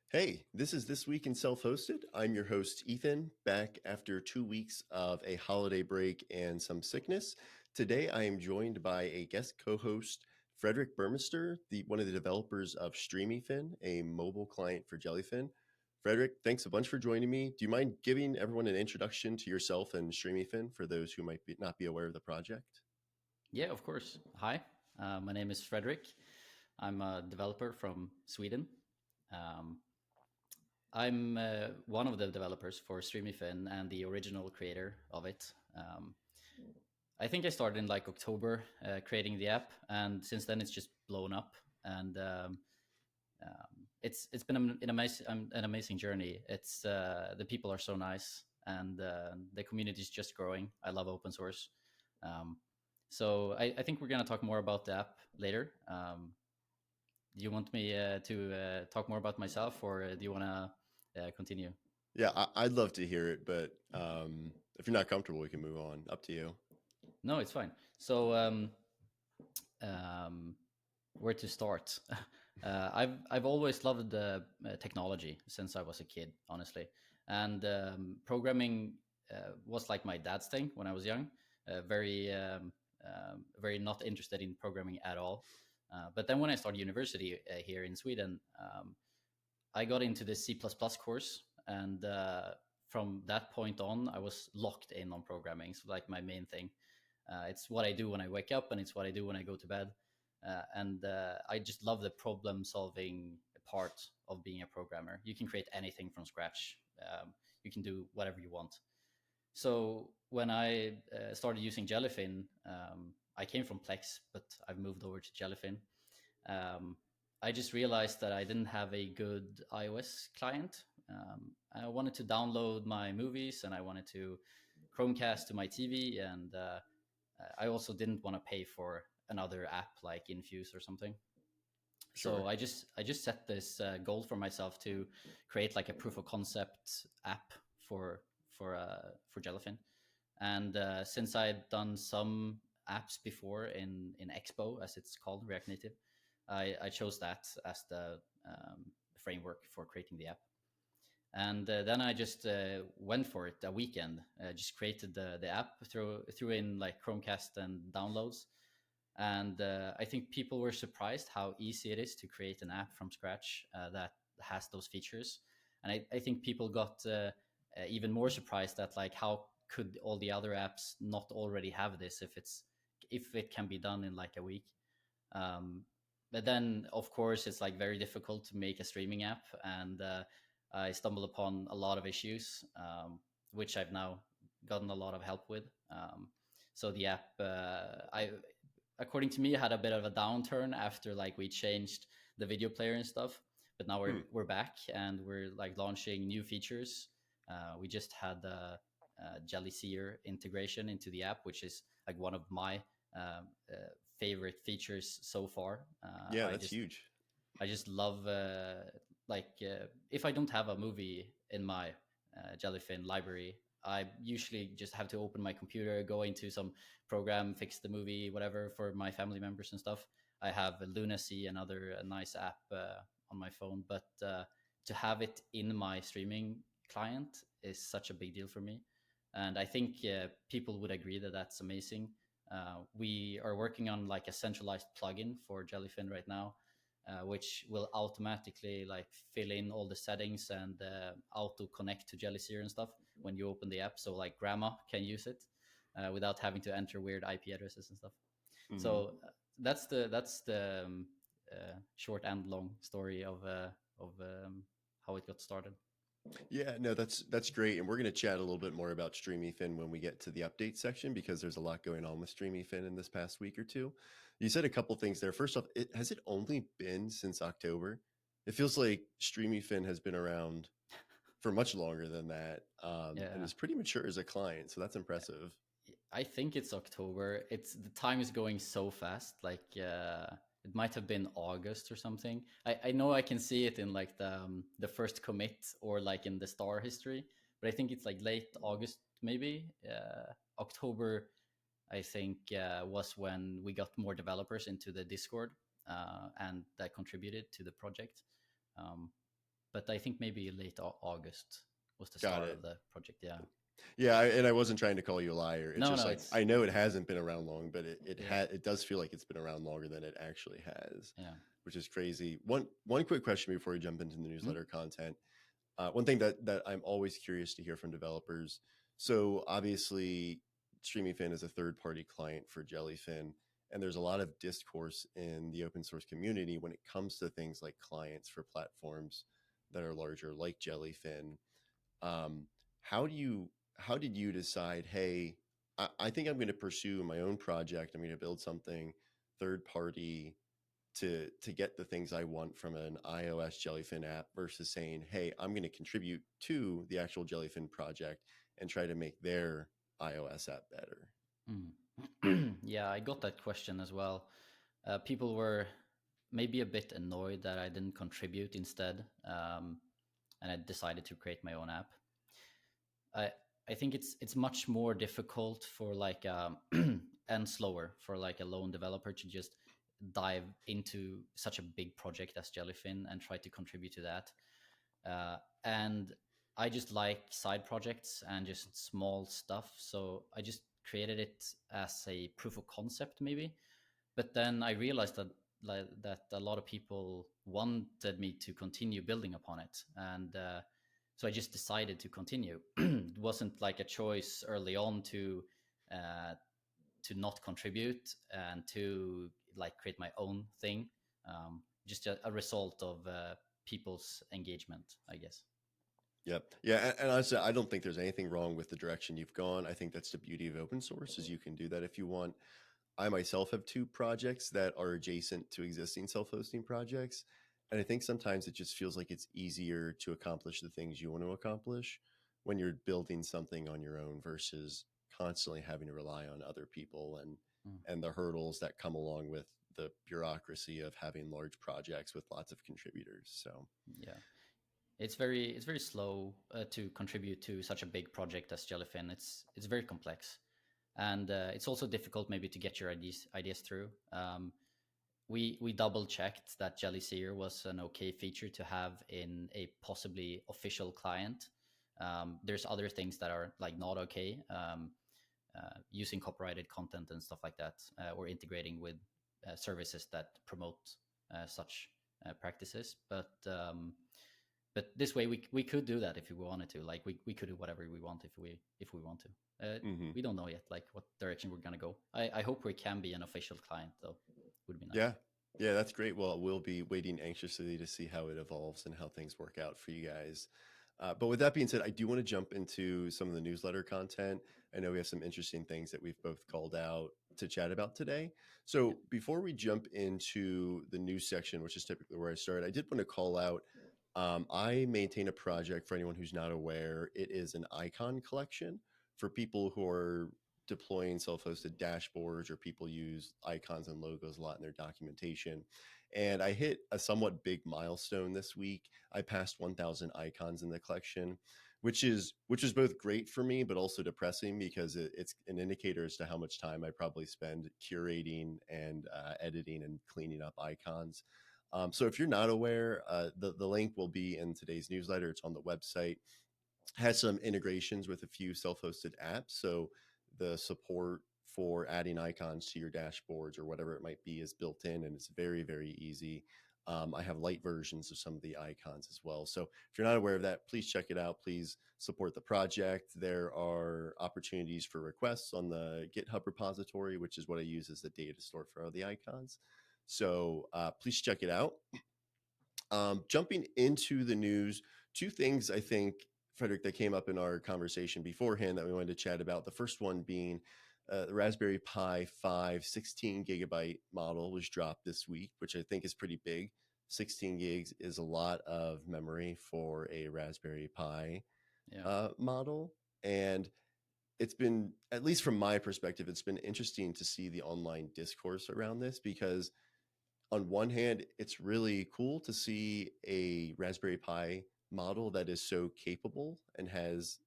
Hey, this is This Week in Self-Hosted. I'm your host, Ethan, back after 2 weeks of a holiday break and some sickness. Today, I am joined by a guest co-host, Fredrik Burmester, one of the developers of Streamyfin, a mobile client for Jellyfin. Fredrik, thanks a bunch for joining me. Do you mind giving everyone an introduction to yourself and Streamyfin for those who might not be aware of the project? Yeah, of course. Hi, my name is Fredrik. I'm a developer from Sweden. Um, I'm one of the developers for Streamyfin and the original creator of it. I think I started in like October creating the app, and since then it's just blown up. And it's been an amazing journey. It's the people are so nice, and the community is just growing. I love open source. Um, so I think we're going to talk more about the app later. Do you want me to talk more about myself, or do you want to continue? Yeah, I'd love to hear it, but if you're not comfortable, we can move on. Up to you. No, it's fine. So um, where to start? I've always loved technology since I was a kid, honestly, and programming was like my dad's thing when I was young. Very not interested in programming at all. But then when I started university here in Sweden, I got into the C++ course, and from that point on, I was locked in on programming. So like my main thing. It's what I do when I wake up, and it's what I do when I go to bed. And I just love the problem solving part of being a programmer. You can create anything from scratch. You can do whatever you want. So when I started using Jellyfin, I came from Plex, but I've moved over to Jellyfin. Um, I just realized that I didn't have a good iOS client. I wanted to download my movies, and I wanted to Chromecast to my TV, and I also didn't want to pay for another app like Infuse or something. So Sure. I just set this goal for myself to create like a proof of concept app for Jellyfin. And since I had done some apps before in Expo, as it's called, React Native, I chose that as the framework for creating the app. And then I just went for it a weekend. Just created the app, threw in like Chromecast and downloads, and I think people were surprised how easy it is to create an app from scratch that has those features. And I think people got even more surprised at like how could all the other apps not already have this if it can be done in like a week. Um, but then, of course, it's like very difficult to make a streaming app, and I stumbled upon a lot of issues, which I've now gotten a lot of help with. So the app, according to me, had a bit of a downturn after like we changed the video player and stuff. But now Hmm. we're back, and we're like launching new features. We just had the Jelly Seer integration into the app, which is like one of my favorite features so far. Yeah, that's huge. I just love if I don't have a movie in my Jellyfin library, I usually just have to open my computer, go into some program, fix the movie, whatever for my family members and stuff. I have Lunacy, another nice app on my phone, but to have it in my streaming client is such a big deal for me, and I think people would agree that that's amazing. We are working on like a centralized plugin for Jellyfin right now, which will automatically like fill in all the settings and auto connect to Jellyseer and stuff when you open the app. So like grandma can use it without having to enter weird IP addresses and stuff. Hmm. So that's the short and long story of how it got started. Yeah, no, that's great, and we're going to chat a little bit more about Streamyfin when we get to the update section because there's a lot going on with Streamyfin in this past week or two. You said a couple things there. First off, has it only been since October? It feels like Streamyfin has been around for much longer than that, and Yeah. is pretty mature as a client, so that's impressive. I think it's October. It's the time is going so fast. Like it might have been August or something. I know I can see it in like the first commit or like in the star history, but I think it's like late August maybe. October I think was when we got more developers into the Discord and that contributed to the project. Um, but I think maybe late August was the Got start it. of the project. Yeah. Yeah, and I wasn't trying to call you a liar. It's No, just no, like it's I know it hasn't been around long, but yeah, it does feel like it's been around longer than it actually has, yeah. which is crazy. One quick question before we jump into the Mm, newsletter content. One thing that I'm always curious to hear from developers. So obviously, Streamyfin is a third party client for Jellyfin, and there's a lot of discourse in the open source community when it comes to things like clients for platforms that are larger, like Jellyfin. Um, how do you how did you decide? Hey, I think I'm going to pursue my own project. I'm going to build something third party to get the things I want from an iOS Jellyfin app versus saying, hey, I'm going to contribute to the actual Jellyfin project and try to make their iOS app better. Yeah, I got that question as well. People were maybe a bit annoyed that I didn't contribute instead, and I decided to create my own app. I I think it's much more difficult for like and slower for like a lone developer to just dive into such a big project as Jellyfin and try to contribute to that. And I just like side projects and just small stuff, so I just created it as a proof of concept maybe. But then I realized that that a lot of people wanted me to continue building upon it, and so I just decided to continue. It wasn't like a choice early on uh, to not contribute and to like create my own thing. Just a result of people's engagement, I guess. Yep. Yeah. And honestly, I don't think there's anything wrong with the direction you've gone. I think that's the beauty of open source is you can do that if you want. I myself have two projects that are adjacent to existing self-hosting projects. And I think sometimes it just feels like it's easier to accomplish the things you want to accomplish when you're building something on your own versus constantly having to rely on other people Mm, and the hurdles that come along with the bureaucracy of having large projects with lots of contributors. So, yeah. It's very slow to contribute to such a big project as Jellyfin. It's very complex, and it's also difficult maybe to get your ideas through. We double checked that Jelly Seer was an okay feature to have in a possibly official client. There's other things that are like not okay, using copyrighted content and stuff like that, or integrating with services that promote such practices. But this way we could do that if we wanted to. Like we could do whatever we want if we want to. mhm. We don't know yet like what direction we're gonna go. I hope we can be an official client though. Would be nice. Yeah. Yeah, that's great. Well, we'll be waiting anxiously to see how it evolves and how things work out for you guys. But with that being said, I do want to jump into some of the newsletter content. I know we have some interesting things that we've both called out to chat about today. Yeah. So before we jump into the news section, which is typically where I start, I did want to call out I maintain a project for anyone who's not aware. It is an icon collection for people who are deploying self-hosted dashboards or people use icons and logos a lot in their documentation. And I hit a somewhat big milestone this week. I passed 1,000 icons in the collection, which is both great for me but also depressing because it's an indicator as to how much time I probably spend curating and editing and cleaning up icons. So if you're not aware, the link will be in today's newsletter. It's on the website, has some integrations with a few self-hosted apps. So the support for adding icons to your dashboards or whatever it might be is built in, and it's very, very easy. I have light versions of some of the icons as well. So if you're not aware of that, please check it out. Please support the project. There are opportunities for requests on the GitHub repository, which is what I use as the data store for all the icons. So please check it out. Jumping into the news, two things I think, Fredrik, that came up in our conversation beforehand that we wanted to chat about. The first one being the Raspberry Pi 5 16 gigabyte model was dropped this week, which I think is pretty big. 16 gigs is a lot of memory for a Raspberry Pi Yeah. model. And it's been, at least from my perspective, it's been interesting to see the online discourse around this because on one hand, it's really cool to see a Raspberry Pi model that is so capable and has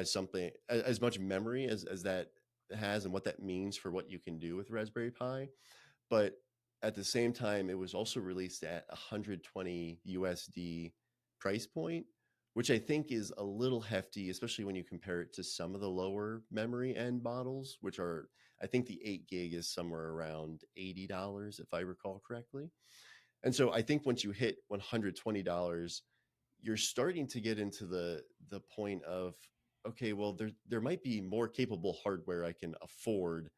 something as much memory as that has and what that means for what you can do with Raspberry Pi. But at the same time, it was also released at 120 USD price point, which I think is a little hefty, especially when you compare it to some of the lower memory end models, which are, I think the 8 gig is somewhere around $80, if I recall correctly. And so I think once you hit $120, you're starting to get into the point of, okay, well, there might be more capable hardware I can afford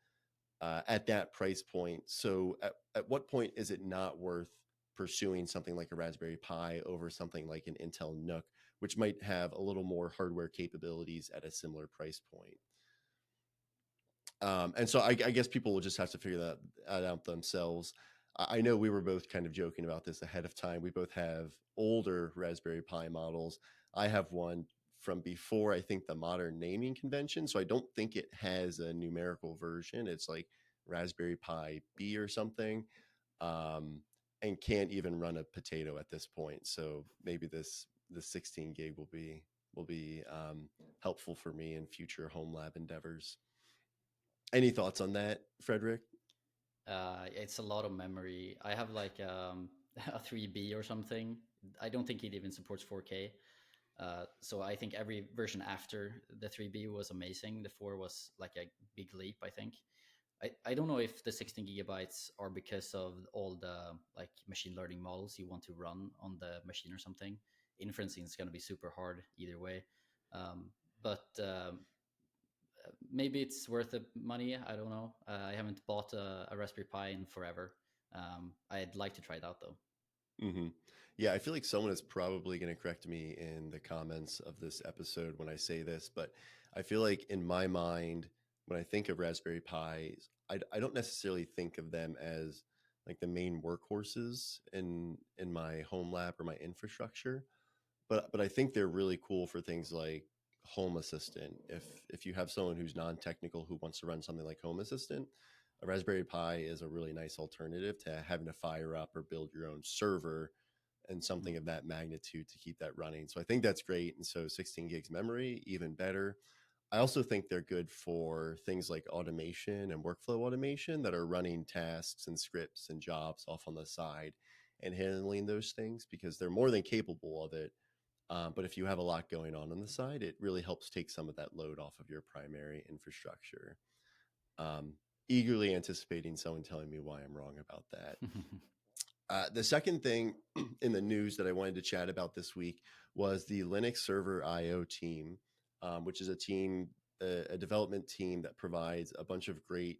at that price point. So at what point is it not worth pursuing something like a Raspberry Pi over something like an Intel NUC, which might have a little more hardware capabilities at a similar price point? And so I guess people will just have to figure that out themselves. I know we were both kind of joking about this ahead of time. We both have older Raspberry Pi models. I have one from before, I think, the modern naming convention. So I don't think it has a numerical version. It's like Raspberry Pi B or something, um, and can't even run a potato at this point. So maybe the 16 gig will be helpful for me in future home lab endeavors. Any thoughts on that, Frederick? It's a lot of memory. I have like a 3B or something. I don't think it even supports 4K. So I think every version after the 3B was amazing. The 4 was like a big leap, I think. I don't know if the 16 gigabytes are because of all the like machine learning models you want to run on the machine or something. Inferencing is going to be super hard either way. But maybe it's worth the money. I don't know. I haven't bought a Raspberry Pi in forever. I'd like to try it out though. Hmm. Yeah, I feel like someone is probably going to correct me in the comments of this episode when I say this, but I feel like in my mind, when I think of Raspberry Pis, I don't necessarily think of them as like the main workhorses in my home lab or my infrastructure, but I think they're really cool for things like Home Assistant. If you have someone who's non-technical who wants to run something like Home Assistant, a Raspberry Pi is a really nice alternative to having to fire up or build your own server and something of that magnitude to keep that running. So I think that's great. And so 16 gigs memory, even better. I also think they're good for things like automation and workflow automation that are running tasks and scripts and jobs off on the side and handling those things because they're more than capable of it. But if you have a lot going on the side, it really helps take some of that load off of your primary infrastructure. Um, Eagerly anticipating someone telling me why I'm wrong about that. The second thing in the news that I wanted to chat about this week was the Linux Server IO team, which is a team, a development team that provides a bunch of great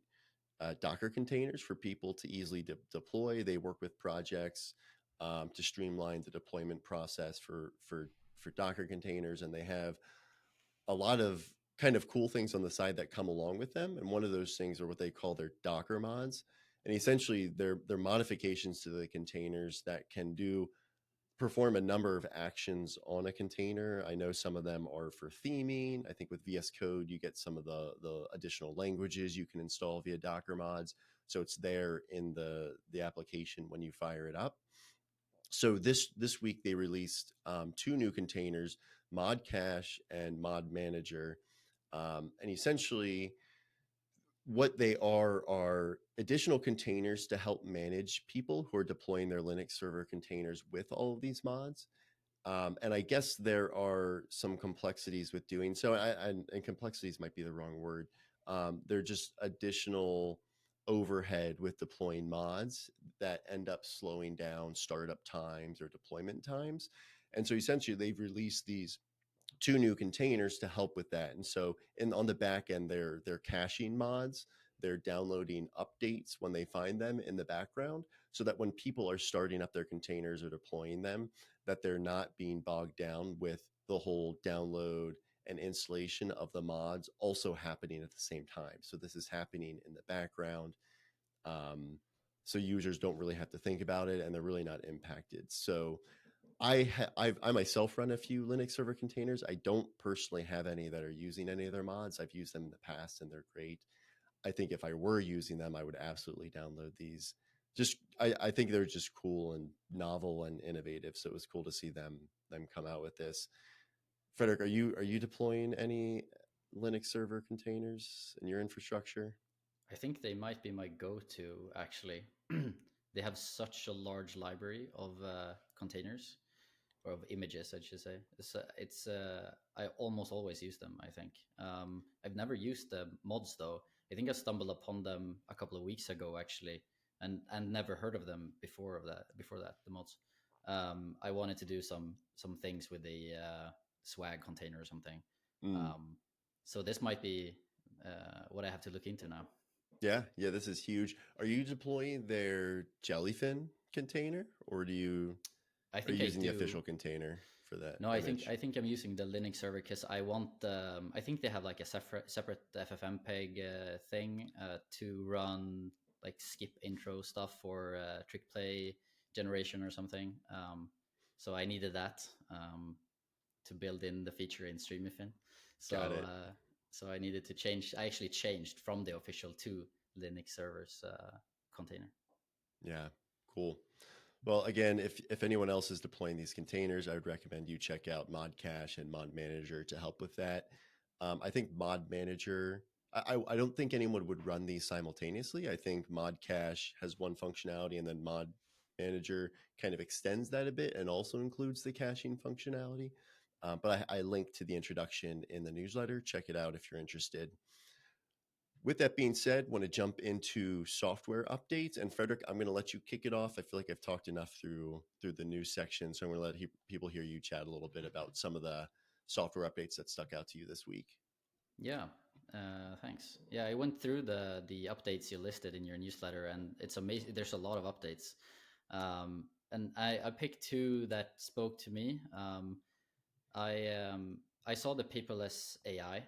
Docker containers for people to easily deploy. They work with projects to streamline the deployment process for Docker containers, and they have a lot of kind of cool things on the side that come along with them. And one of those things are what they call their Docker mods, and essentially they're modifications to the containers that can do perform a number of actions on a container. I know some of them are for theming. I think with VS Code, you get some of the additional languages you can install via Docker mods. So it's there in the application when you fire it up. So this week they released two new containers, Mod Cache and Mod Manager, and essentially what they are additional containers to help manage people who are deploying their Linux server containers with all of these mods. And I guess there are some complexities with doing so. And complexities might be the wrong word. They're just additional overhead with deploying mods that end up slowing down startup times or deployment times. And so essentially, they've released these two new containers to help with that. And so on the back end, they're caching mods. They're downloading updates when they find them in the background so that when people are starting up their containers or deploying them, that they're not being bogged down with the whole download and installation of the mods also happening at the same time. So this is happening in the background. Um, so users don't really have to think about it and they're really not impacted. So I myself run a few Linux server containers. I don't personally have any that are using any of their mods. I've used them in the past and they're great. I think if I were using them, I would absolutely download these. Just I think they're just cool and novel and innovative. So it was cool to see them come out with this. Frederick, are you deploying any Linux server containers in your infrastructure? I think they might be my go-to actually. they have such a large library of containers or of images, I should say. I almost always use them. I think I've never used the mods though. I think I stumbled upon them a couple of weeks ago actually, and never heard of them before of that. Before that, the mods. I wanted to do some things with the swag container or something. Mm. Um, so this might be what I have to look into now. Yeah, yeah, this is huge. Are you deploying their Jellyfin container, or I are you think I using the do. official container for that No, image? I think I'm using the Linux server because I want. I think they have like a separate FFmpeg thing to run like skip intro stuff for trick play generation or something. So I needed that to build in the feature in Streamyfin. Got So it. so I needed to change. I actually changed from the official to Linux servers container. Yeah, cool. Well, again, if anyone else is deploying these containers, I would recommend you check out Mod Cache and Mod Manager to help with that. I think Mod Manager, I don't think anyone would run these simultaneously. I think Mod Cache has one functionality, and then Mod Manager kind of extends that a bit and also includes the caching functionality. But I linked to the introduction in the newsletter. Check it out if you're interested. With that being said, want to jump into software updates. And Fredrik, I'm going to let you kick it off. I feel like I've talked enough through the news section, so I'm going to let people hear you chat a little bit about some of the software updates that stuck out to you this week. Yeah, thanks. Yeah, I went through the updates you listed in your newsletter, and it's amazing. There's a lot of updates, and I picked two that spoke to me. I saw the paperless AI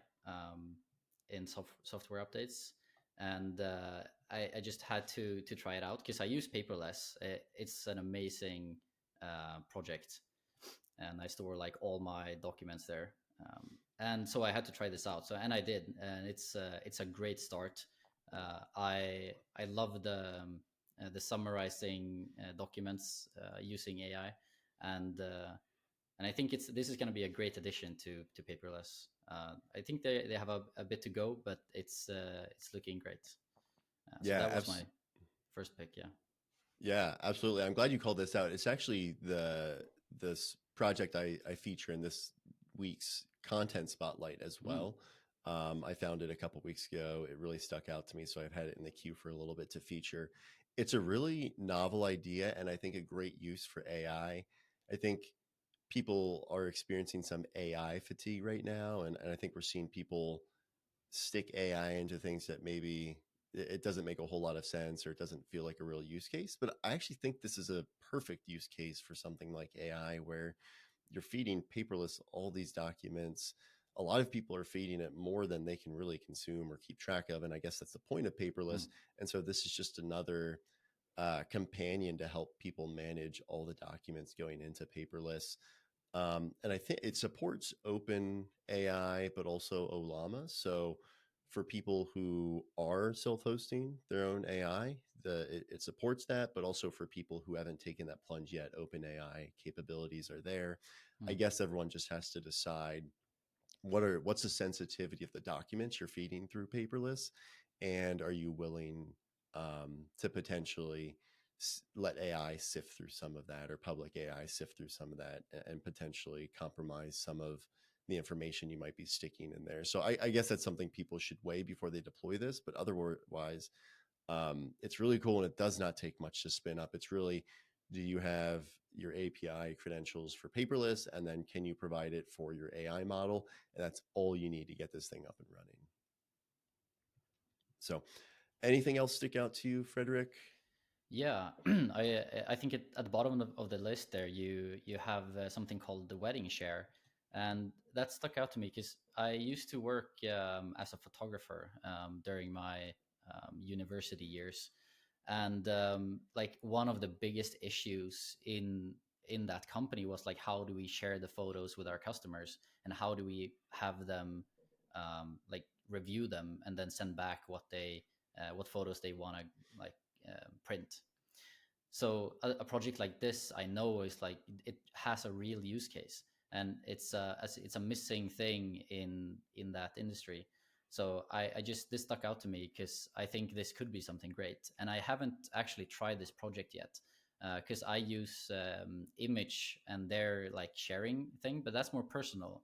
in software updates, and I just had to try it out because I use paperless. It's an amazing project, and I store like all my documents there. And so I had to try this out. So and I did, and it's a great start. I love the summarizing documents using AI, and I think this is going to be a great addition to paperless. I think they have a bit to go, but it's looking great. So Yeah, that was my first pick. Yeah. yeah, absolutely. I'm glad you called this out. It's actually this project I feature in this week's content spotlight as Mm, well. I found it a couple weeks ago. It really stuck out to me, so I've had it in the queue for a little bit to feature. It's a really novel idea, and I think a great use for AI. I think people are experiencing some AI fatigue right now, and I think we're seeing people stick AI into things that maybe it doesn't make a whole lot of sense or it doesn't feel like a real use case. But I actually think this is a perfect use case for something like AI where you're feeding paperless all these documents. A lot of people are feeding it more than they can really consume or keep track of. And I guess that's the point of mm, paperless. And so this is just another companion to help people manage all the documents going into paperless. And I think it supports open AI, but also Olama. So for people who are self-hosting their own AI, it supports that, but also for people who haven't taken that plunge yet, open AI capabilities are there. I mm, guess everyone just has to decide what's the sensitivity of the documents you're feeding through paperless, and are you willing to potentially let AI sift through some of that, or public AI sift through some of that, and potentially compromise some of the information you might be sticking in there. So I guess that's something people should weigh before they deploy this. But otherwise, it's really cool, and it does not take much to spin up. It's really, do you have your API credentials for paperless, and then can you provide it for your AI model? And that's all you need to get this thing up and running. So, anything else stick out to you, Fredrik? yeah, I think at the bottom of the list there you have something called the wedding share, and that stuck out to me because I used to work as a photographer during my university years, and like one of the biggest issues in that company was like how do we share the photos with our customers, and how do we have them like review them and then send back what photos they want to like print. So a project like this I know is like it has a real use case, and it's a missing thing in that industry. So I just this stuck out to me because I think this could be something great, and I haven't actually tried this project yet because I use Image and their like sharing thing, but that's more personal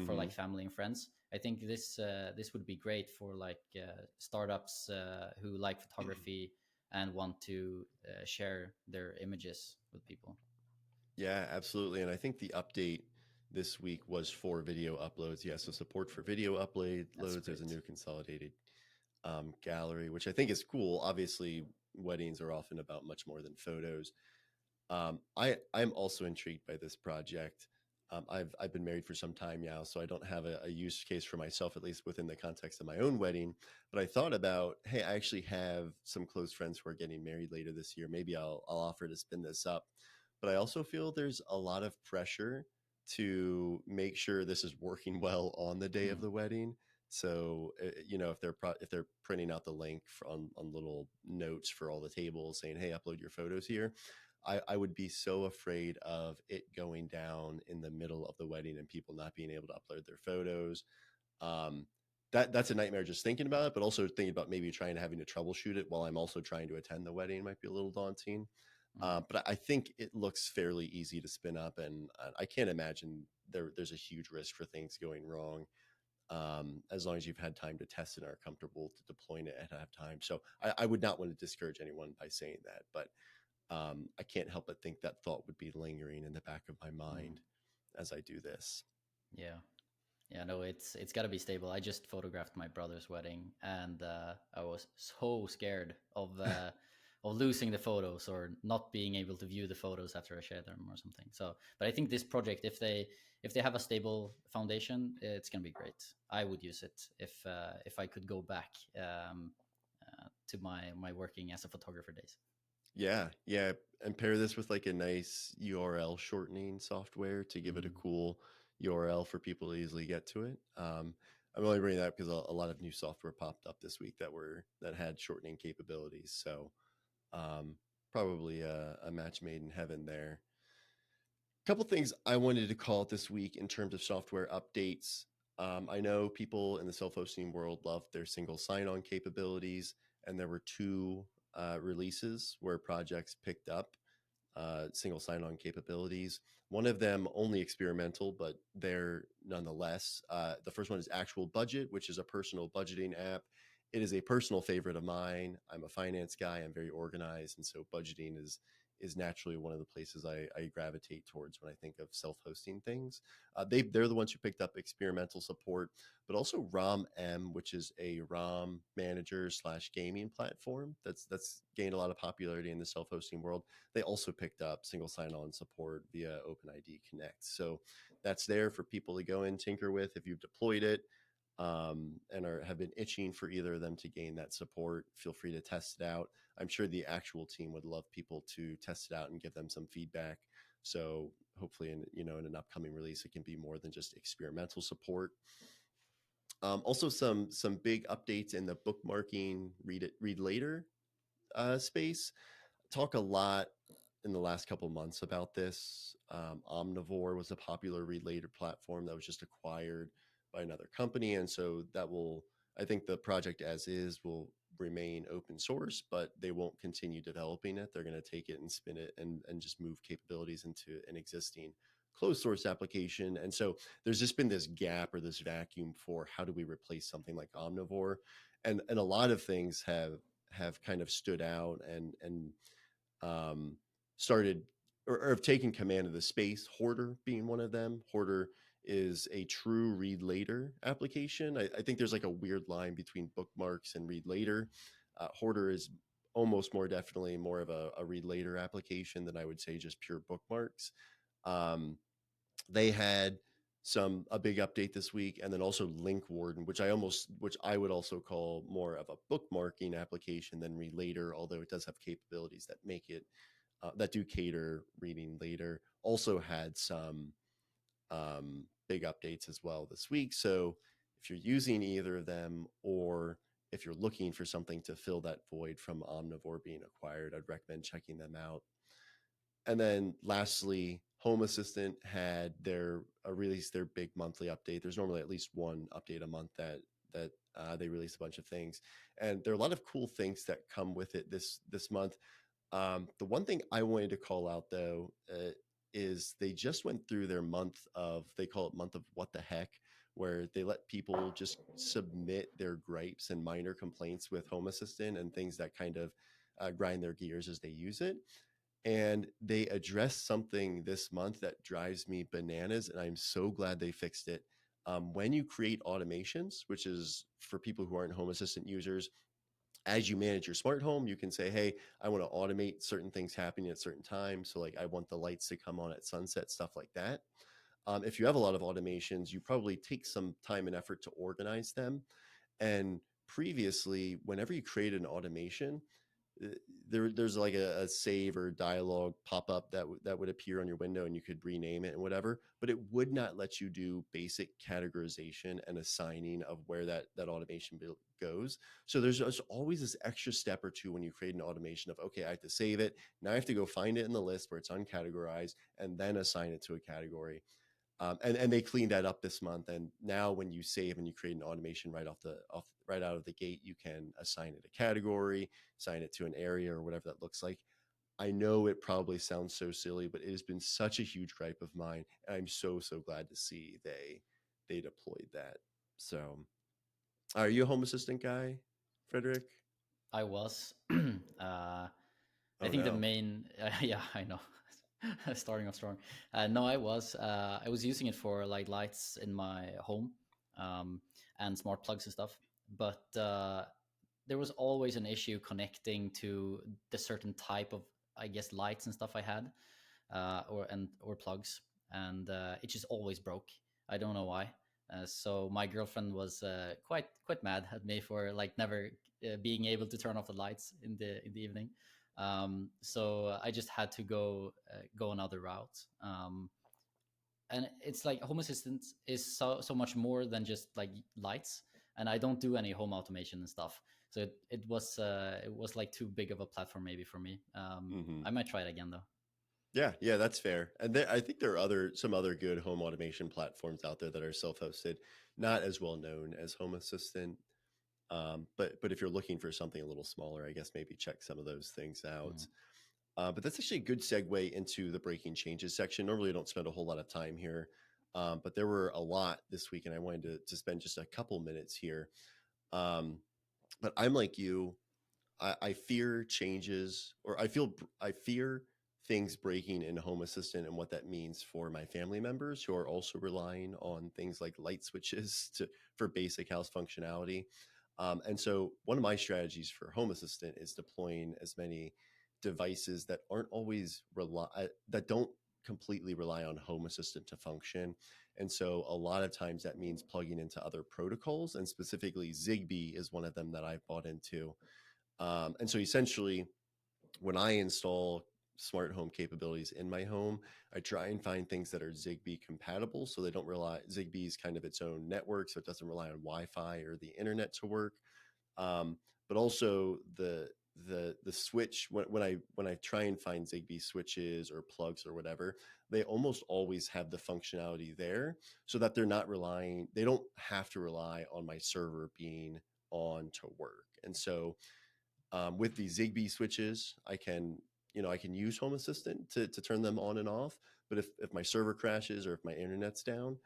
for Hmm. like family and friends. I think this would be great for like startups who like photography and want to share their images with people. Yeah, absolutely. And I think the update this week was for video uploads. Yeah, so support for video That's uploads. There's a great. new consolidated gallery, which I think is cool. Obviously, weddings are often about much more than photos. I'm also intrigued by this project. I've been married for some time now, so I don't have a use case for myself, at least within the context of my own wedding. But I thought about, hey, I actually have some close friends who are getting married later this year. Maybe I'll offer to spin this up. But I also feel there's a lot of pressure to make sure this is working well on the day of Mm, the wedding. So if if they're printing out the link on little notes for all the tables saying, "Hey, upload your photos here," I would be so afraid of it going down in the middle of the wedding and people not being able to upload their photos. Um, that's a nightmare just thinking about it, but also thinking about maybe trying having to troubleshoot it while I'm also trying to attend the wedding might be a little daunting. mm, But I think it looks fairly easy to spin up, and I can't imagine there's a huge risk for things going wrong. As long as you've had time to test it and are comfortable to deploying it at time. So I would not want to discourage anyone by saying that, but I can't help but think that thought would be lingering in the back of my mm. mind as I do this. Yeah. Yeah, no, it's got to be stable. I just photographed my brother's wedding, and I was so scared of losing the photos or not being able to view the photos after I share them or something. So, but I think this project, if they have a stable foundation, it's gonna be great. I would use it if I could go back to my working as a photographer days. Yeah, yeah, and pair this with like a nice URL shortening software to give it a Mm, cool URL for people to easily get to it. I'm only bringing that up because a lot of new software popped up this week that had shortening capabilities. So um, probably a match made in heaven there. Couple things I wanted to call it this week in terms of software updates. I know people in the self-hosting world love their single sign-on capabilities, and there were two releases where projects picked up single sign-on capabilities. One of them only experimental, but they're nonetheless. The first one is Actual Budget, which is a personal budgeting app. It is a personal favorite of mine. I'm a finance guy. I'm very organized, and so budgeting is naturally one of the places I gravitate towards when I think of self-hosting things. They're the ones who picked up experimental support, but also ROM-M, which is a ROM manager slash gaming platform that's gained a lot of popularity in the self-hosting world. They also picked up single sign-on support via OpenID Connect. So that's there for people to go and tinker with if you've deployed it have been itching for either of them to gain that support. Feel free to test it out. I'm sure the actual team would love people to test it out and give them some feedback. So hopefully, in an upcoming release, it can be more than just experimental support. Also, some big updates in the bookmarking read later space. Talk a lot in the last couple months about this. Omnivore was a popular read later platform that was just acquired by another company, and so I think the project as is will remain open source, but they won't continue developing it. They're going to take it and spin it and just move capabilities into an existing closed source application. And so there's just been this gap or this vacuum for how do we replace something like Omnivore, and a lot of things have kind of stood out and um, started or have taken command of the space. Hoarder being one of them. Hoarder is a true read later application. I think there's like a weird line between bookmarks and read later. Hoarder is almost more definitely more of a read later application than I would say just pure bookmarks. Um, they had a big update this week, and then also Link Warden, which I would also call more of a bookmarking application than read later, although it does have capabilities that make it that do cater reading later. Also had some big updates as well this week. So if you're using either of them, or if you're looking for something to fill that void from Omnivore being acquired, I'd recommend checking them out. And then lastly, Home Assistant had released their big monthly update. There's normally at least one update a month that they release a bunch of things, and there are a lot of cool things that come with it this month. The one thing I wanted to call out though is they just went through their month of, they call it month of what the heck, where they let people just submit their gripes and minor complaints with Home Assistant and things that kind of grind their gears as they use it. And they addressed something this month that drives me bananas, and I'm so glad they fixed it. When you create automations, which is for people who aren't Home Assistant users, as you manage your smart home, you can say, hey, I want to automate certain things happening at certain times. So, like, I want the lights to come on at sunset, stuff like that. If you have a lot of automations, you probably take some time and effort to organize them. And previously, whenever you create an automation, uh, there's like a save or dialogue pop up that would appear on your window, and you could rename it and whatever, but it would not let you do basic categorization and assigning of where that automation goes. So there's always this extra step or two when you create an automation of, okay, I have to save it, now I have to go find it in the list where it's uncategorized and then assign it to a category. And they cleaned that up this month. And now when you save and you create an automation right out of the gate, you can assign it a category, assign it to an area or whatever that looks like. I know it probably sounds so silly, but it has been such a huge gripe of mine, and I'm so glad to see they deployed that. So, are you a Home Assistant guy, Frederick? I was. I Oh think the no. main, yeah, I know, starting off strong. No, I was. I was using it for like lights in my home, um, and smart plugs and stuff. But there was always an issue connecting to the certain type of, I guess, lights and stuff I had, or plugs, and it just always broke. I don't know why. So my girlfriend was quite mad at me for like never being able to turn off the lights in the evening. So I just had to go another route. And it's like Home Assistant is so much more than just like lights, and I don't do any home automation and stuff. So it was like too big of a platform maybe for me. Hmm. I might try it again though. Yeah, that's fair. And I think there are some other good home automation platforms out there that are self-hosted, not as well known as Home Assistant. But if you're looking for something a little smaller, I guess maybe check some of those things out. Mm. But that's actually a good segue into the breaking changes section. Normally, I don't spend a whole lot of time here, but there were a lot this week, and I wanted to spend just a couple minutes here. Um, but I'm like you. I fear changes, or I fear things breaking in Home Assistant and what that means for my family members who are also relying on things like light switches for basic house functionality. And so one of my strategies for Home Assistant is deploying as many devices that aren't always that don't completely rely on Home Assistant to function. And so a lot of times that means plugging into other protocols, and specifically Zigbee is one of them that I've bought into. And so essentially, when I install smart home capabilities in my home, I try and find things that are Zigbee compatible, so they don't rely. Zigbee is kind of its own network, so it doesn't rely on Wi-Fi or the internet to work. But also the switch, when I try and find Zigbee switches or plugs or whatever, they almost always have the functionality there, so that they don't have to rely on my server being on to work. And so with the Zigbee switches, I can use Home Assistant to turn them on and off. But if my server crashes or if my internet's down,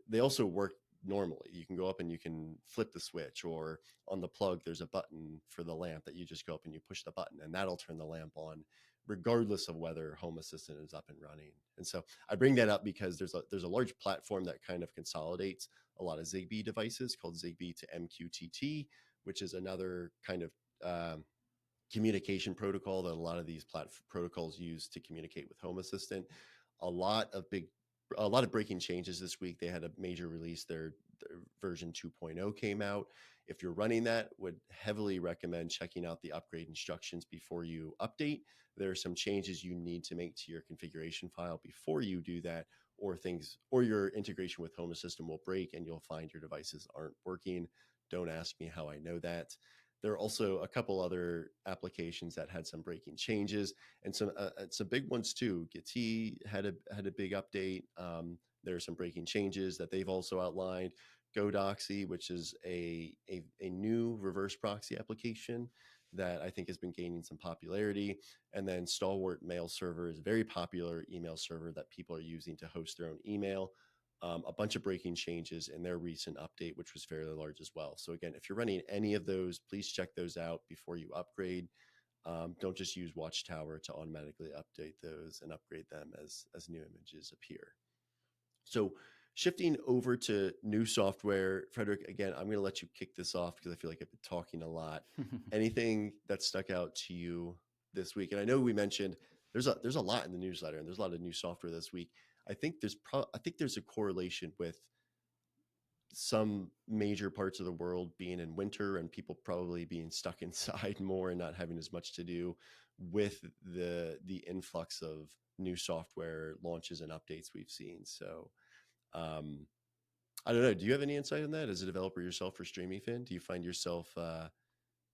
they also work normally. You can go up and you can flip the switch, or on the plug, there's a button for the lamp that you just go up and you push the button, and that'll turn the lamp on, regardless of whether Home Assistant is up and running. And so I bring that up because there's a large platform that kind of consolidates a lot of Zigbee devices called Zigbee to MQTT, which is another kind of um, communication protocol that a lot of these protocols use to communicate with Home Assistant. A lot of big, a lot of breaking changes this week. They had a major release. Their version 2.0 came out. If you're running that, would heavily recommend checking out the upgrade instructions before you update. There are some changes you need to make to your configuration file before you do that, or your integration with Home Assistant will break and you'll find your devices aren't working. Don't ask me how I know that. There are also a couple other applications that had some breaking changes, and some big ones too. Git had a big update. There are some breaking changes that they've also outlined. Godoxy, which is a new reverse proxy application that I think has been gaining some popularity. And then Stalwart Mail Server is a very popular email server that people are using to host their own email. A bunch of breaking changes in their recent update, which was fairly large as well. So again, if you're running any of those, please check those out before you upgrade. Don't just use Watchtower to automatically update those and upgrade them as new images appear. So shifting over to new software, Fredrik, again, I'm going to let you kick this off because I feel like I've been talking a lot. Anything that stuck out to you this week? And I know we mentioned there's a lot in the newsletter and there's a lot of new software this week. I think there's a correlation with some major parts of the world being in winter and people probably being stuck inside more and not having as much to do with the influx of new software launches and updates we've seen. So um, I don't know. Do you have any insight on that as a developer yourself for Streamyfin? Do you find yourself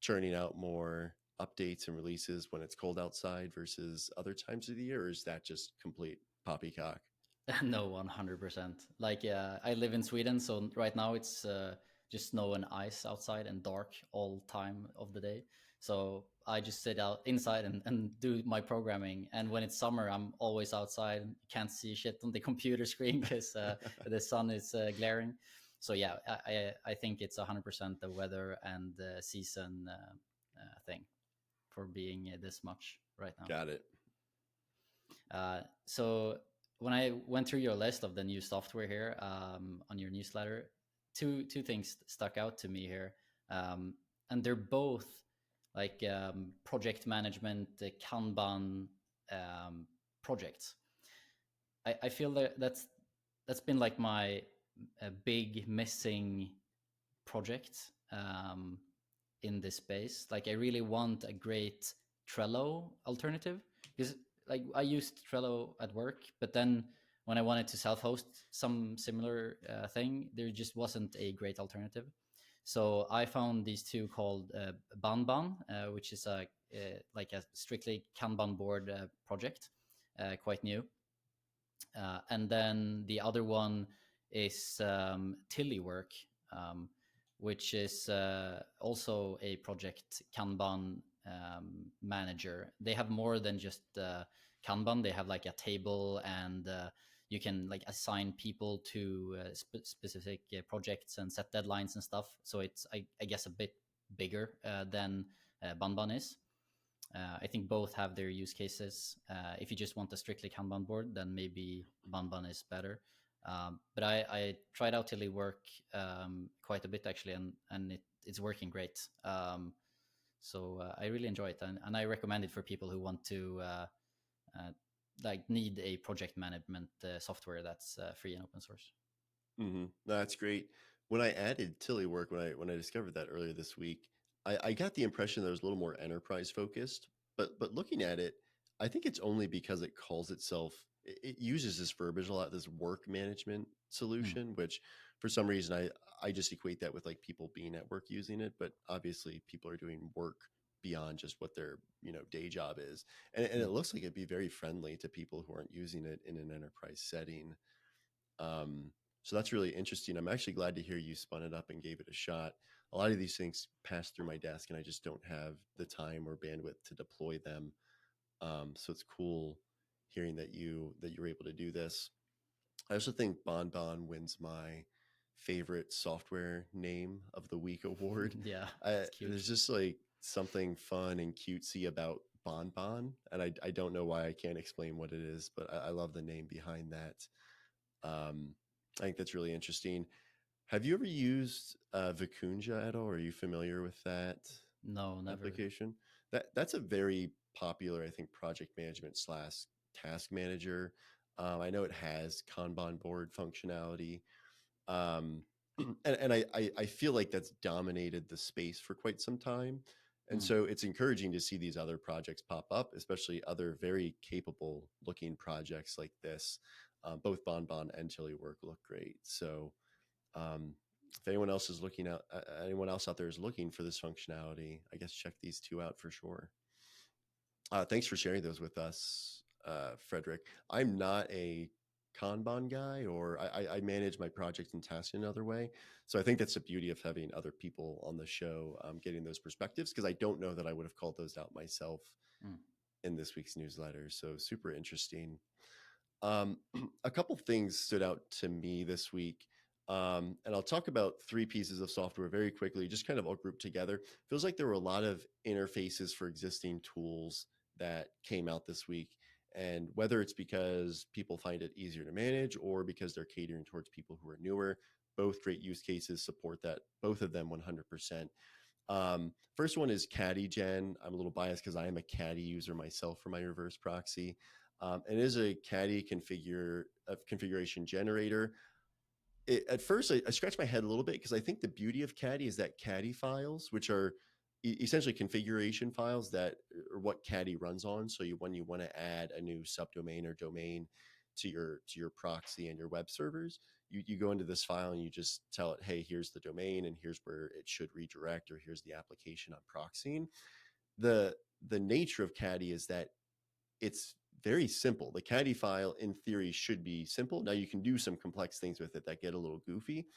churning out more updates and releases when it's cold outside versus other times of the year, or is that just complete poppycock? No, 100%. Like, I live in Sweden, so right now it's just snow and ice outside and dark all time of the day. So I just sit out inside and do my programming. And when it's summer, I'm always outside. You can't see shit on the computer screen because the sun is glaring. So yeah, I think it's 100% the weather and the season thing for being this much right now. Got it. So when I went through your list of the new software here on your newsletter, two things stuck out to me here, and they're both like project management Kanban projects. I feel that that's been like my big missing project in this space. Like I really want a great Trello alternative because like I used Trello at work, but then when I wanted to self-host some similar thing, there just wasn't a great alternative. So I found these two called Banban, which is like a strictly Kanban board project, quite new. And then the other one is Tillywork, which is also a project Kanban manager. They have more than just Kanban. They have like a table, and you can like assign people to specific projects and set deadlines and stuff. So it's I guess a bit bigger than Banban is. I think both have their use cases. If you just want a strictly Kanban board, then maybe Banban is better. But I tried out Tillywork quite a bit actually, and it's working great. So I really enjoy it, and I recommend it for people who want to like need a project management software that's free and open source. Mm-hmm. No, that's great. When I added Tillywork, when I discovered that earlier this week, I got the impression that it was a little more enterprise focused. But looking at it, I think it's only because it calls itself it uses this verbiage a lot, this work management Mm. solution, which for some reason I just equate that with like people being at work using it. But obviously people are doing work beyond just what their day job is, and Mm. it looks like it'd be very friendly to people who aren't using it in an enterprise setting. So that's really interesting. I'm actually glad to hear you spun it up and gave it a shot. A lot of these things pass through my desk, and I just don't have the time or bandwidth to deploy them. So it's cool hearing that you're able to do this. I also think Bon wins my favorite software name of the week award. Yeah, it's cute. There's just like something fun and cutesy about Bon, and I don't know why I can't explain what it is, but I love the name behind that. I think that's really interesting. Have you ever used Vicunja at all? Are you familiar with that No, never. application? That's a very popular, I think, project management slash task manager. I know it has Kanban board functionality, um, and I feel like that's dominated the space for quite some time. And Mm. so it's encouraging to see these other projects pop up, especially other very capable looking projects like this. Both Bon and Tillywork look great. So if anyone else out there is looking for this functionality, I guess check these two out for sure. Thanks for sharing those with us, Fredrik. I'm not a Kanban guy, or I manage my projects and tasks in another way. So I think that's the beauty of having other people on the show, getting those perspectives, because I don't know that I would have called those out myself Mm. in this week's newsletter. So super interesting. Um, a couple things stood out to me this week. And I'll talk about three pieces of software very quickly, just kind of all grouped together. Feels like there were a lot of interfaces for existing tools that came out this week. And whether it's because people find it easier to manage or because they're catering towards people who are newer, both great use cases support that, both of them 100%. First one is CaddyGen. I'm a little biased because I am a Caddy user myself for my reverse proxy. And it is a Caddy configuration generator. At first, I scratched my head a little bit because I think the beauty of Caddy is that Caddy files, which are essentially configuration files that are what Caddy runs on. So when you want to add a new subdomain or domain to your proxy and your web servers, you go into this file and you just tell it, hey, here's the domain and here's where it should redirect, or here's the application I'm proxying. The nature of Caddy is that it's very simple. The Caddy file, in theory, should be simple. Now you can do some complex things with it that get a little goofy,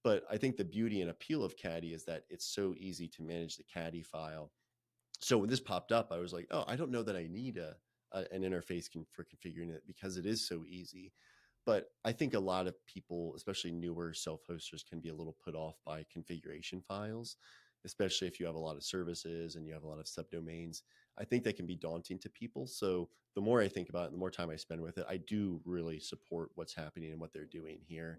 but I think the beauty and appeal of Caddy is that it's so easy to manage the Caddy file. So when this popped up, I was like, oh, I don't know that I need an interface for configuring it, because it is so easy. But I think a lot of people, especially newer self-hosters, can be a little put off by configuration files, especially if you have a lot of services and you have a lot of subdomains. I think that can be daunting to people. So the more I think about it, the more time I spend with it, I do really support what's happening and what they're doing here.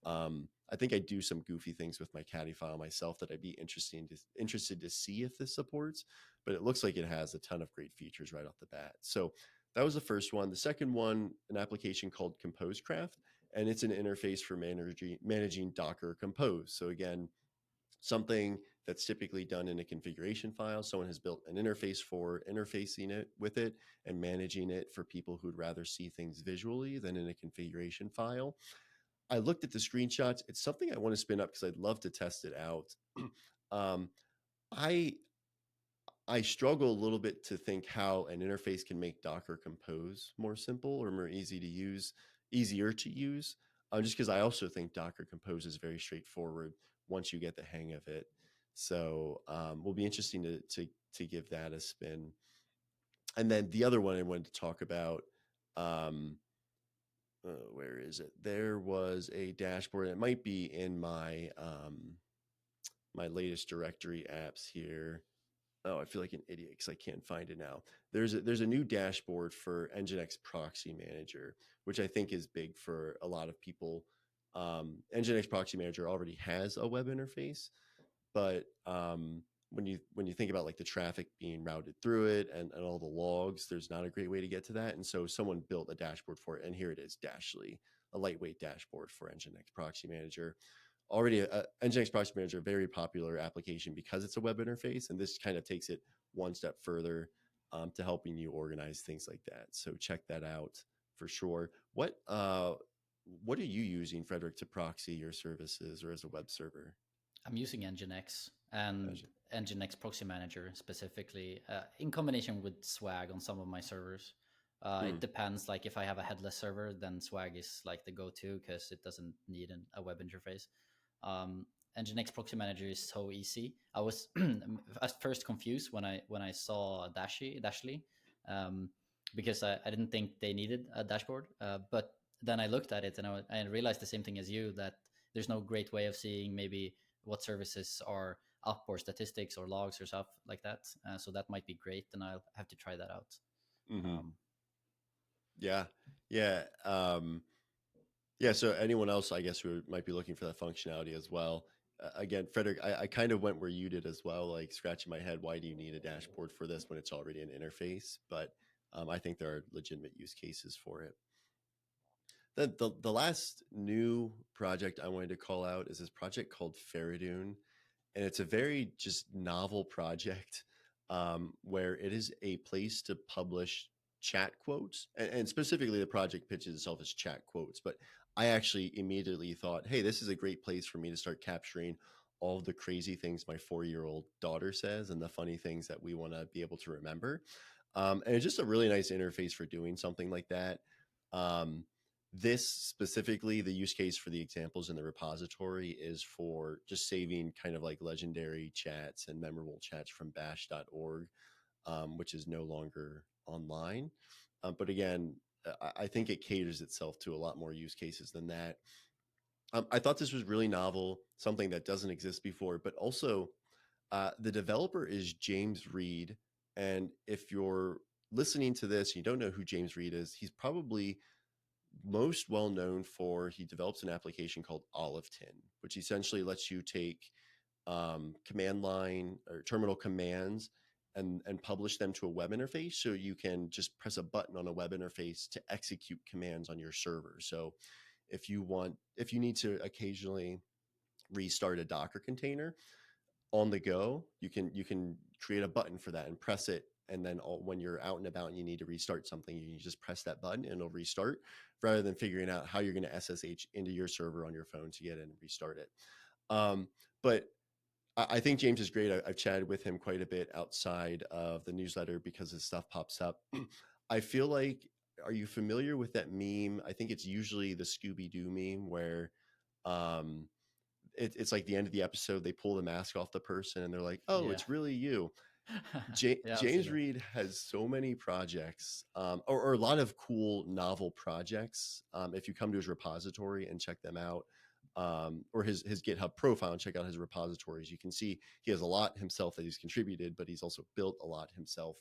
I think I do some goofy things with my Caddy file myself that I'd be interested to see if this supports, but it looks like it has a ton of great features right off the bat. So that was the first one. The second one, an application called ComposeCraft, and it's an interface for managing Docker Compose. So again, something that's typically done in a configuration file. Someone has built an interface for interfacing it with it and managing it for people who'd rather see things visually than in a configuration file. I looked at the screenshots. It's something I want to spin up because I'd love to test it out. um, I I struggle a little bit to think how an interface can make Docker Compose more simple or more easier to use. Just because I also think Docker Compose is very straightforward once you get the hang of it. So will be interesting to give that a spin. And then the other one I wanted to talk about, um, where is it? There was a dashboard. It might be in my latest directory apps here. Oh, I feel like an idiot because I can't find it now. There's a new dashboard for Nginx Proxy Manager, which I think is big for a lot of people. Nginx Proxy Manager already has a web interface, but when you think about like the traffic being routed through it and all the logs, there's not a great way to get to that. And so someone built a dashboard for it, and here it is, Dashly, a lightweight dashboard for Nginx Proxy Manager. Already, Nginx Proxy Manager, a very popular application because it's a web interface, and this kind of takes it one step further to helping you organize things like that. So check that out for sure. What are you using, Fredrik, to proxy your services or as a web server? I'm using Nginx and Nginx Proxy Manager specifically in combination with Swag on some of my servers. It depends. Like if I have a headless server, then Swag is like the go-to because it doesn't need a web interface. Um, Nginx Proxy Manager is so easy. I was at first confused when I saw Dashly, um, because I didn't think they needed a dashboard. But then I looked at it and I realized the same thing as you, that there's no great way of seeing maybe what services are up or statistics or logs or stuff like that. So that might be great, and I'll have to try that out. Mm-hmm. Um, Yeah, yeah, yeah. So anyone else, I guess, who might be looking for that functionality as well. Again, Fredrik, I kind of went where you did as well, like scratching my head. Why do you need a dashboard for this when it's already an interface? But I think there are legitimate use cases for it. The last new project I wanted to call out is this project called Faradune, and it's a very just novel project where it is a place to publish chat quotes, and specifically the project pitches itself as chat quotes. But I actually immediately thought, hey, this is a great place for me to start capturing all of the crazy things my 4-year-old daughter says and the funny things that we want to be able to remember. And it's just a really nice interface for doing something like that. Um, This specifically, the use case for the examples in the repository is for just saving kind of like legendary chats and memorable chats from bash.org, which is no longer online. But again, I think it caters itself to a lot more use cases than that. I thought this was really novel, something that doesn't exist before, but also the developer is James Reed. And if you're listening to this, you don't know who James Reed is, he's probably most well known for he develops an application called Olive Tin, which essentially lets you take command line or terminal commands and publish them to a web interface. So you can just press a button on a web interface to execute commands on your server. So if you need to occasionally restart a Docker container on the go, you can create a button for that and press it, and then when you're out and about and you need to restart something, you just press that button and it'll restart, rather than figuring out how you're going to SSH into your server on your phone to get in and restart it. But I think James is great. I've chatted with him quite a bit outside of the newsletter because his stuff pops up. I feel like, are you familiar with that meme? I think it's usually the Scooby-Doo meme where um, it's like the end of the episode, they pull the mask off the person and they're like, oh, Yeah. it's really you. Yeah, I've seen James it. Reed has so many projects, or a lot of cool novel projects. If you come to his repository and check them out, or his GitHub profile and check out his repositories, you can see he has a lot himself that he's contributed, but he's also built a lot himself.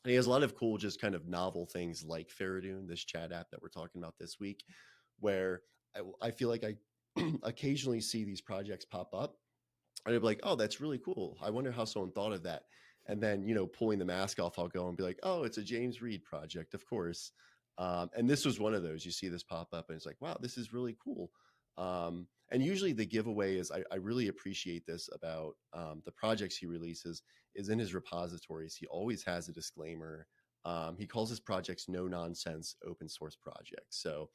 And he has a lot of cool, just kind of novel things like Faradun, this chat app that we're talking about this week, where I feel like I occasionally see these projects pop up and I'd be like, oh, that's really cool. I wonder how someone thought of that. And then, pulling the mask off, I'll go and be like, oh, it's a James Reed project, of course. And this was one of those. You see this pop up and it's like, wow, this is really cool. And usually the giveaway is, I really appreciate this about the projects he releases, is in his repositories. He always has a disclaimer. He calls his projects no nonsense open source projects. So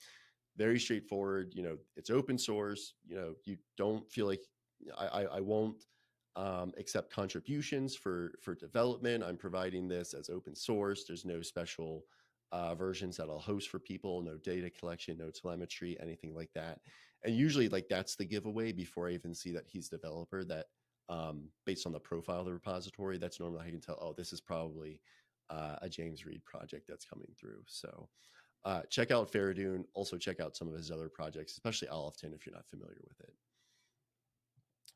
very straightforward. It's open source. You don't feel like I won't accept contributions for development. I'm providing this as open source. There's no special versions that I'll host for people, no data collection, no telemetry, anything like that. And usually, like, that's the giveaway before I even see that he's developer. That based on the profile of the repository, that's normally how you can tell, oh, this is probably a James Reed project that's coming through. So check out Faradun. Also check out some of his other projects, especially Olive Tin if you're not familiar with it.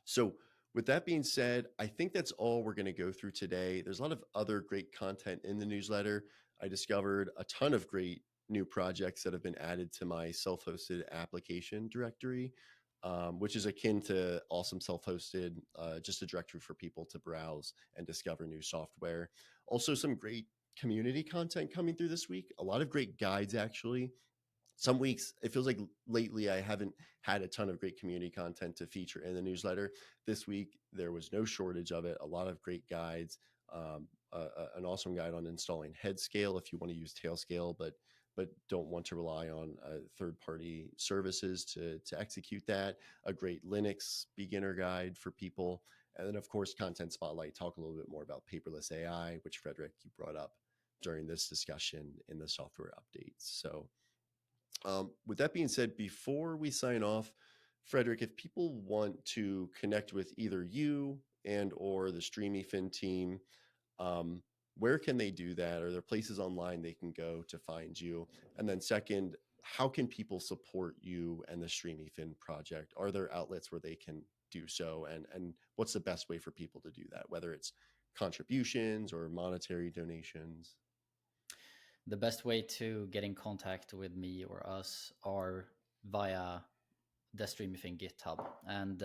So with that being said, I think that's all we're going to go through today. There's a lot of other great content in the newsletter. I discovered a ton of great new projects that have been added to my self-hosted application directory, which is akin to Awesome Self-Hosted, just a directory for people to browse and discover new software. Also, some great community content coming through this week. A lot of great guides, actually. Some weeks it feels like lately I haven't had a ton of great community content to feature in the newsletter. This week there was no shortage of it. A lot of great guides, an awesome guide on installing Headscale if you want to use Tailscale, but don't want to rely on third-party services to execute that. A great Linux beginner guide for people, and then of course Content Spotlight. Talk a little bit more about paperless AI, which Fredrik, you brought up during this discussion in the software updates. So with that being said, before we sign off, Fredrik, if people want to connect with either you and or the Streamyfin team, um, where can they do that? Are there places online they can go to find you? And then second, how can people support you and the Streamyfin project? Are there outlets where they can do so? And what's the best way for people to do that, whether it's contributions or monetary donations? The best way to get in contact with me or us are via the Streamyfin GitHub and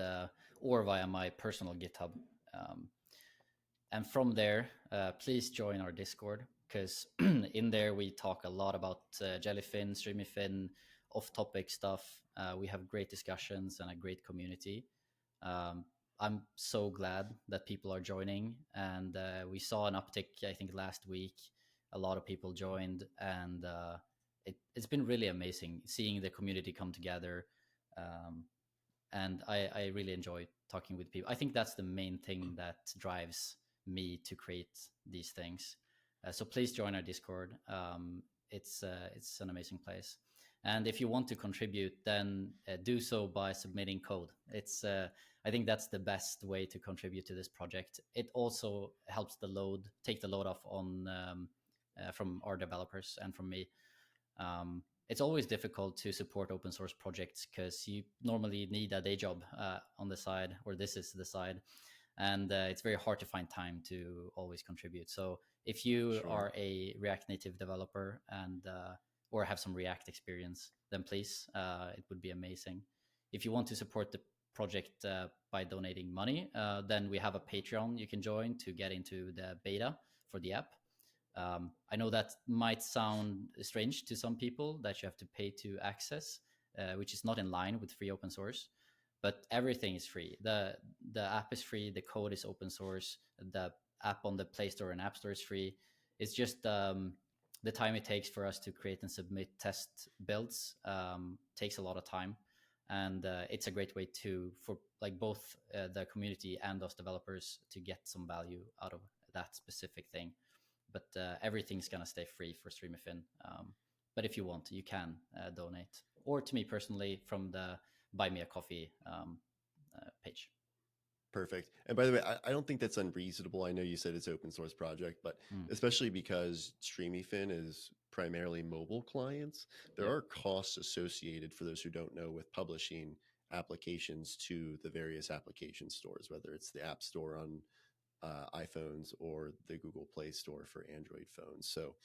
or via my personal GitHub. Um, and from there, please join our Discord because in there we talk a lot about Jellyfin, Streamyfin, off-topic stuff. We have great discussions and a great community. Um, I'm so glad that people are joining, and we saw an uptick. I think last week, a lot of people joined, and it's been really amazing seeing the community come together. And I really enjoy talking with people. I think that's the main thing that drives me to create these things. So please join our Discord. It's an amazing place. And if you want to contribute, then do so by submitting code. It's I think that's the best way to contribute to this project. It also helps take the load off on from our developers and from me. It's always difficult to support open source projects because you normally need a day job on the side, or this is the side, and it's very hard to find time to always contribute. So if you Sure. are a React Native developer and or have some React experience, then please, it would be amazing. If you want to support the project by donating money, then we have a Patreon you can join to get into the beta for the app. I know that might sound strange to some people that you have to pay to access, which is not in line with free open source. But everything is free. The app is free. The code is open source. The app on the Play Store and App Store is free. It's just the time it takes for us to create and submit test builds takes a lot of time, and it's a great way for like both the community and us developers to get some value out of that specific thing. But everything's gonna stay free for Streamyfin. But if you want, you can donate, or to me personally from the Buy Me a Coffee page. Perfect. And by the way, I don't think that's unreasonable. I know you said it's open source project, but Mm, especially because Streamyfin is primarily mobile clients, there yep. are costs associated for those who don't know with publishing applications to the various application stores, whether it's the App Store on iPhones or the Google Play Store for Android phones. So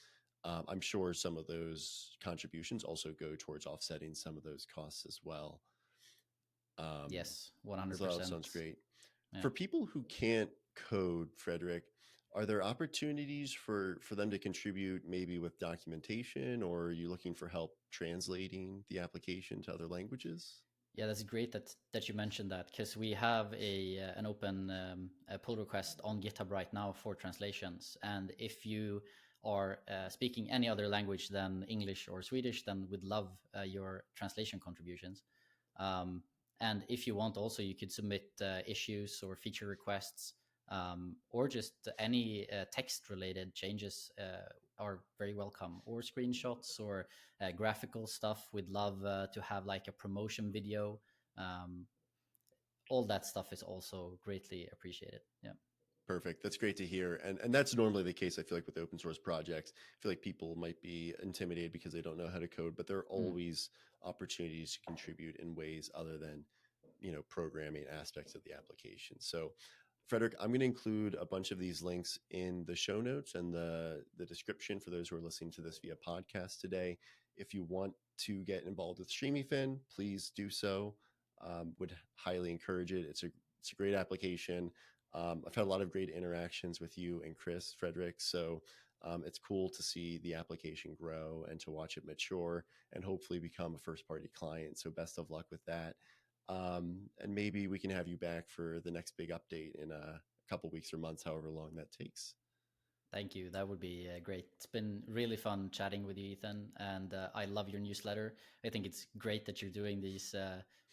I'm sure some of those contributions also go towards offsetting some of those costs as well. Um, Yes, one hundred so that sounds percent. great. Yeah. For people who can't code, Fredrik, are there opportunities for them to contribute maybe with documentation, or are you looking for help translating the application to other languages? Yeah, that's great that you mentioned that, because we have an open a pull request on GitHub right now for translations. And if you are speaking any other language than English or Swedish, then we'd love your translation contributions. Um, and if you want, also you could submit issues or feature requests, or just any text related changes are very welcome, or screenshots or graphical stuff. We'd love to have like a promotion video. Um, all that stuff is also greatly appreciated. Yeah. Perfect. That's great to hear. And that's normally the case, I feel like, with open source projects. I feel like people might be intimidated because they don't know how to code, but there are Mm, always opportunities to contribute in ways other than, programming aspects of the application. So, Fredrik, I'm going to include a bunch of these links in the show notes and the description for those who are listening to this via podcast today. If you want to get involved with Streamyfin, please do so. Would highly encourage it. It's a great application. I've had a lot of great interactions with you and Chris, Fredrik. So it's cool to see the application grow and to watch it mature and hopefully become a first party client. So best of luck with that. And maybe we can have you back for the next big update in a couple weeks or months, however long that takes. thank you. That would be great. It's been really fun chatting with you, Ethan, and I love your newsletter. I think it's great that you're doing these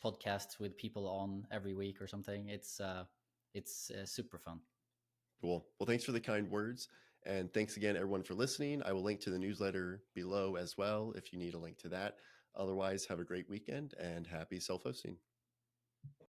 podcasts with people on every week or something. It's super fun. Cool. Well, thanks for the kind words. And thanks again, everyone, for listening. I will link to the newsletter below as well if you need a link to that. Otherwise, have a great weekend and happy self hosting.